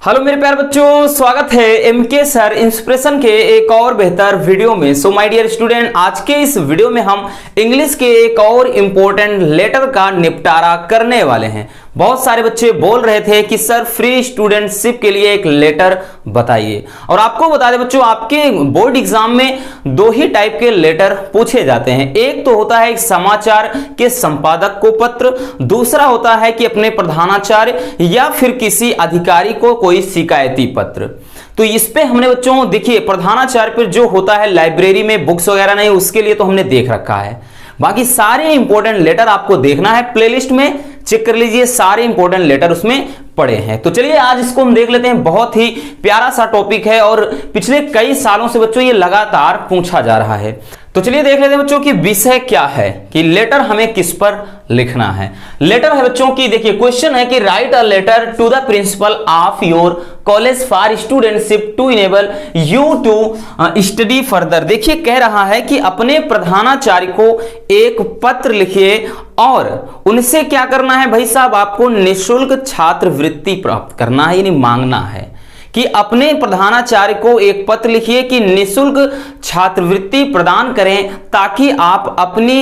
Hello मेरे प्यारे बच्चों, स्वागत है एमके सर इंस्पिरेशन के एक और बेहतर वीडियो में। सो माय डियर स्टूडेंट, आज के इस वीडियो में हम इंग्लिश के एक और इम्पोर्टेंट लेटर का निपटारा करने वाले हैं। बहुत सारे बच्चे बोल रहे थे कि सर फ्री स्टूडेंटशिप के लिए एक लेटर बताइए, और आपको बता दें बच्चों, आपके बोर्ड एग्जाम में दो ही टाइप के लेटर पूछे जाते हैं। एक तो होता है एक समाचार के संपादक को पत्र, दूसरा होता है कि अपने प्रधानाचार्य या फिर किसी अधिकारी को कोई शिकायती पत्र। तो इस पे हमने बच्चों देखिए, प्रधानाचार्य पर जो होता है लाइब्रेरी में बुक्स वगैरह नहीं, उसके लिए तो हमने देख रखा है। बाकी सारे इंपॉर्टेंट लेटर आपको देखना है, प्लेलिस्ट में चेक कर लीजिए, सारे इंपॉर्टेंट लेटर उसमें पड़े हैं। तो चलिए आज इसको हम देख लेते हैं। बहुत ही प्यारा सा टॉपिक है और पिछले कई सालों से बच्चों ये लगातार पूछा जा रहा है। तो चलिए देख लेते हैं बच्चों कि विषय क्या है, कि लेटर हमें किस पर लिखना है। लेटर है बच्चों की, देखिए क्वेश्चन है कि write a letter to the principal of your college for studentship to enable you to study further. देखिए कह रहा है कि अपने प्रधानाचार्य को एक पत्र लिखिए और उनसे क्या करना है भाई साहब, आपको निःशुल्क छात्रवृत्ति प्राप्त करना है, यानी मांगना है कि अपने प्रधानाचार्य को एक पत्र लिखिए कि निःशुल्क छात्रवृत्ति प्रदान करें ताकि आप अपनी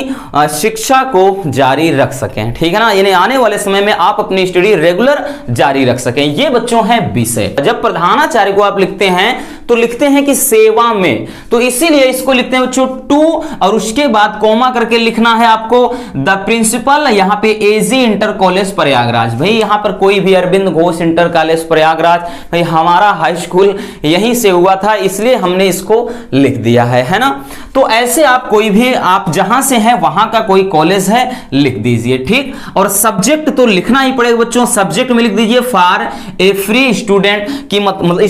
शिक्षा को जारी रख सकें। ठीक है ना, यानी आने वाले समय में आप अपनी स्टडी रेगुलर जारी रख सकें। ये बच्चों है विषय। जब प्रधानाचार्य को आप लिखते हैं तो लिखते हैं कि सेवा में, तो इसीलिए इसको लिखते हैं बच्चों टू, और उसके बाद कोमा करके लिखना है आपको द प्रिंसिपल, यहाँ पे एजी इंटर कॉलेज प्रयागराज। भाई यहाँ पर कोई भी अरविंद घोष इंटर कॉलेज प्रयागराज, भाई हमारा हाई स्कूल यहीं से हुआ था, इसलिए हमने इसको लिख दिया है ना। तो ऐसे आप कोई भी, आप जहां से हैं वहां का कोई कॉलेज है लिख दीजिए। ठीक, और सब्जेक्ट तो लिखना ही पड़ेगा बच्चों। सब्जेक्ट में लिख दीजिए फॉर ए फ्री स्टूडेंट की मतलब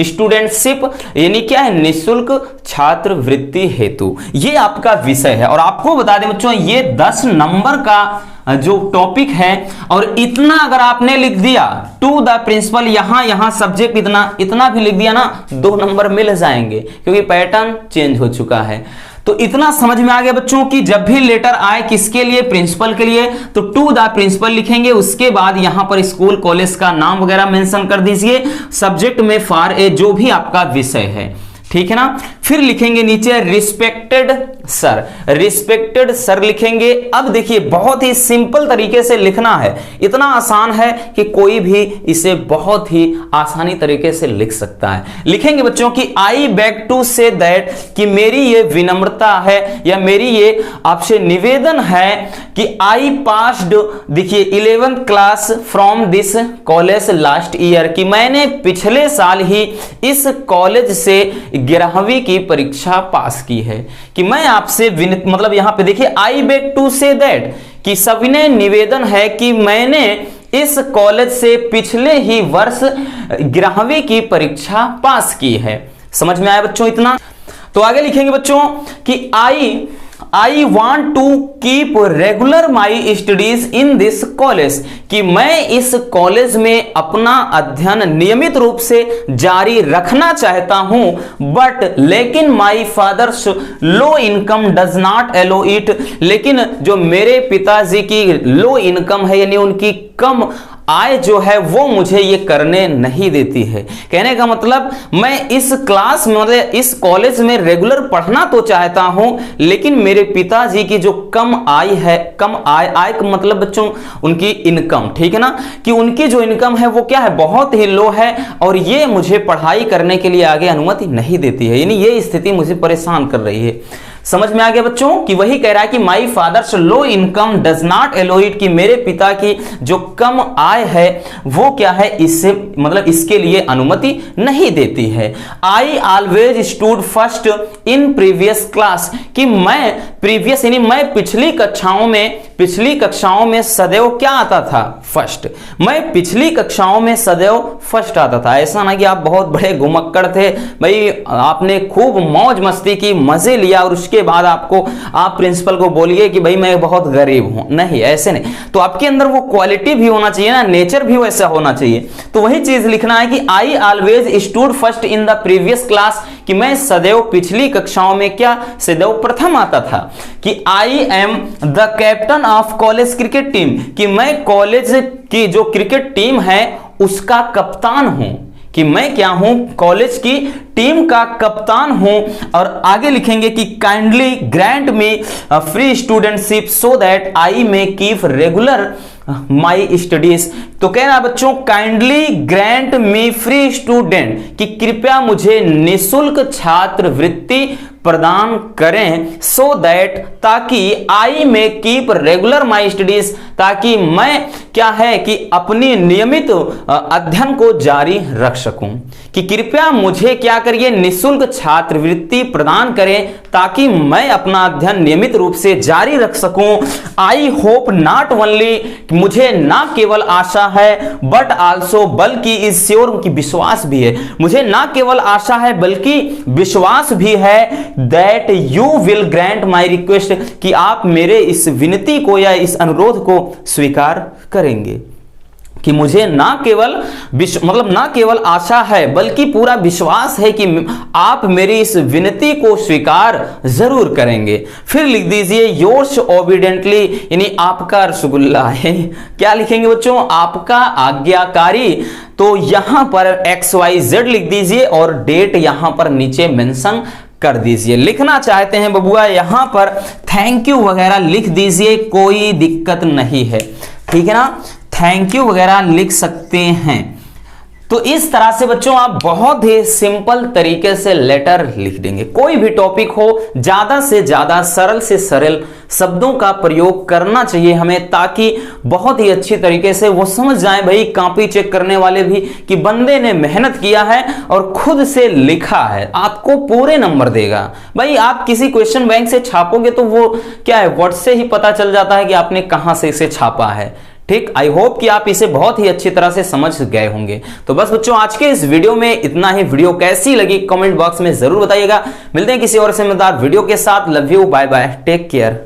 स्टूडेंटशिप, यानी क्या है, निःशुल्क छात्रवृत्ति हेतु। ये आपका विषय है। और आपको बता दें बच्चों, ये 10 नंबर का जो टॉपिक है, और इतना अगर आपने लिख दिया टू द प्रिंसिपल, यहां सब्जेक्ट इतना भी लिख दिया ना, 2 नंबर मिल जाएंगे, क्योंकि पैटर्न चेंज हो चुका है। तो इतना समझ में आ गया बच्चों कि जब भी लेटर आए किसके लिए, प्रिंसिपल के लिए, तो टू द प्रिंसिपल लिखेंगे, उसके बाद यहां पर स्कूल कॉलेज का नाम वगैरह मेंशन कर दीजिए, सब्जेक्ट में फॉर ए जो भी आपका विषय है। ठीक है ना, फिर लिखेंगे नीचे रिस्पेक्टेड सर, रिस्पेक्टेड सर लिखेंगे। अब देखिए बहुत ही सिंपल तरीके से लिखना है, इतना आसान है कि कोई भी इसे बहुत ही आसानी तरीके से लिख सकता है। लिखेंगे बच्चों कि I beg to say that, कि मेरी ये विनम्रता है या मेरी ये आपसे निवेदन है कि आई पास्ड, देखिए 11th class from this college last year, कि मैंने पिछले साल ही इस कॉलेज से 11वीं की परीक्षा पास की है। कि मैं आपसे मतलब यहां पे देखिए I beg to say that, कि सविनय निवेदन है कि मैंने इस कॉलेज से पिछले ही वर्ष 11वीं की परीक्षा पास की है। समझ में आया बच्चों इतना? तो आगे लिखेंगे बच्चों कि I want to keep regular my studies in this college, कि मैं इस कॉलेज में अपना अध्ययन नियमित रूप से जारी रखना चाहता हूं, बट लेकिन my father's low income does not allow it, लेकिन जो मेरे पिताजी की लो इनकम है, यानी उनकी कम आय जो है वो मुझे ये करने नहीं देती है। कहने का मतलब मैं इस क्लास में, मतलब इस कॉलेज में रेगुलर पढ़ना तो चाहता हूं, लेकिन मेरे पिताजी की जो कम आय है, कम आय का मतलब बच्चों उनकी इनकम, ठीक है ना, कि उनकी जो इनकम है वो क्या है, बहुत ही लो है, और ये मुझे पढ़ाई करने के लिए आगे अनुमति नहीं देती है, यानी ये स्थिति मुझे परेशान कर रही है। समझ में आ गया बच्चों कि वही कह रहा है कि my father's low income does not allow it, कि मेरे पिता की जो कम आय है वो क्या है, इससे मतलब इसके लिए अनुमति नहीं देती है। I always stood first in previous class, कि मैं प्रीवियस यानी मैं पिछली कक्षाओं में सदैव क्या आता था, फर्स्ट। मैं पिछली कक्षाओं में सदैव फर्स्ट आता था। ऐसा ना कि आप बहुत बड़े घुमक्कड़ थे, भाई आपने खूब मौज मस्ती की, मजे लिया, और उसके बाद आप प्रिंसिपल को बोलिए कि भाई मैं बहुत गरीब हूं, नहीं, ऐसे नहीं। तो आपके अंदर वो क्वालिटी भी होना चाहिए ना, नेचर भी वैसा होना चाहिए। तो वही चीज लिखना है कि I always stood first in the previous class, कि मैं सदैव पिछली कक्षाओं में क्या, सदैव प्रथम आता था। कि I am the captain of college cricket team, कि मैं कॉलेज की जो क्रिकेट टीम है उसका कप्तान हूं, कि मैं क्या हूं, कॉलेज की टीम का कप्तान हूं। और आगे लिखेंगे कि kindly grant me free studentship so that I may keep regular my studies. तो कह रहा बच्चों, काइंडली ग्रांट मी फ्री स्टूडेंट, कि कृपया मुझे निःशुल्क छात्रवृत्ति प्रदान करें, सो दैट, ताकि आई में कीप रेगुलर माई स्टडीज, ताकि मैं क्या है कि अपनी नियमित अध्ययन को जारी रख सकूं। कि कृपया मुझे क्या करिए, निःशुल्क छात्रवृत्ति प्रदान करें ताकि मैं अपना अध्ययन नियमित रूप से जारी रख सकूं। आई होप नॉट ओनली, मुझे ना केवल आशा है, बट आल्सो, बल्कि इज श्योर, कि विश्वास भी है, मुझे ना केवल आशा है बल्कि विश्वास भी है, that you will grant my request, कि आप मेरे इस विनती को या इस अनुरोध को स्वीकार करेंगे। कि मुझे ना केवल मतलब ना केवल आशा है बल्कि पूरा विश्वास है कि आप मेरी इस विनती को स्वीकार जरूर करेंगे। फिर लिख दीजिए योर्स ओबीडियंटली, यानी आपका रसगुल्ला है। क्या लिखेंगे बच्चों, आपका आज्ञाकारी। तो यहां पर XYZ लिख दीजिए और डेट यहां पर नीचे मेंशन कर दीजिए। लिखना चाहते हैं बबुआ यहां पर थैंक यू वगैरह लिख दीजिए, कोई दिक्कत नहीं है, ठीक है ना, थैंक यू वगैरह लिख सकते हैं। तो इस तरह से बच्चों आप बहुत ही सिंपल तरीके से लेटर लिख देंगे। कोई भी टॉपिक हो, ज्यादा से ज्यादा सरल से सरल शब्दों का प्रयोग करना चाहिए हमें, ताकि बहुत ही अच्छी तरीके से वो समझ जाए, भाई कॉपी चेक करने वाले भी, कि बंदे ने मेहनत किया है और खुद से लिखा है, आपको पूरे नंबर देगा। भाई आप किसी क्वेश्चन बैंक से छापोगे तो वो क्या है, वर्ड से ही पता चल जाता है कि आपने कहां से इसे छापा है। ठीक, आई होप कि आप इसे बहुत ही अच्छी तरह से समझ गए होंगे। तो बस बच्चों आज के इस वीडियो में इतना ही। वीडियो कैसी लगी कमेंट बॉक्स में जरूर बताइएगा। मिलते हैं किसी और समझदार वीडियो के साथ। Love you, bye bye, take care.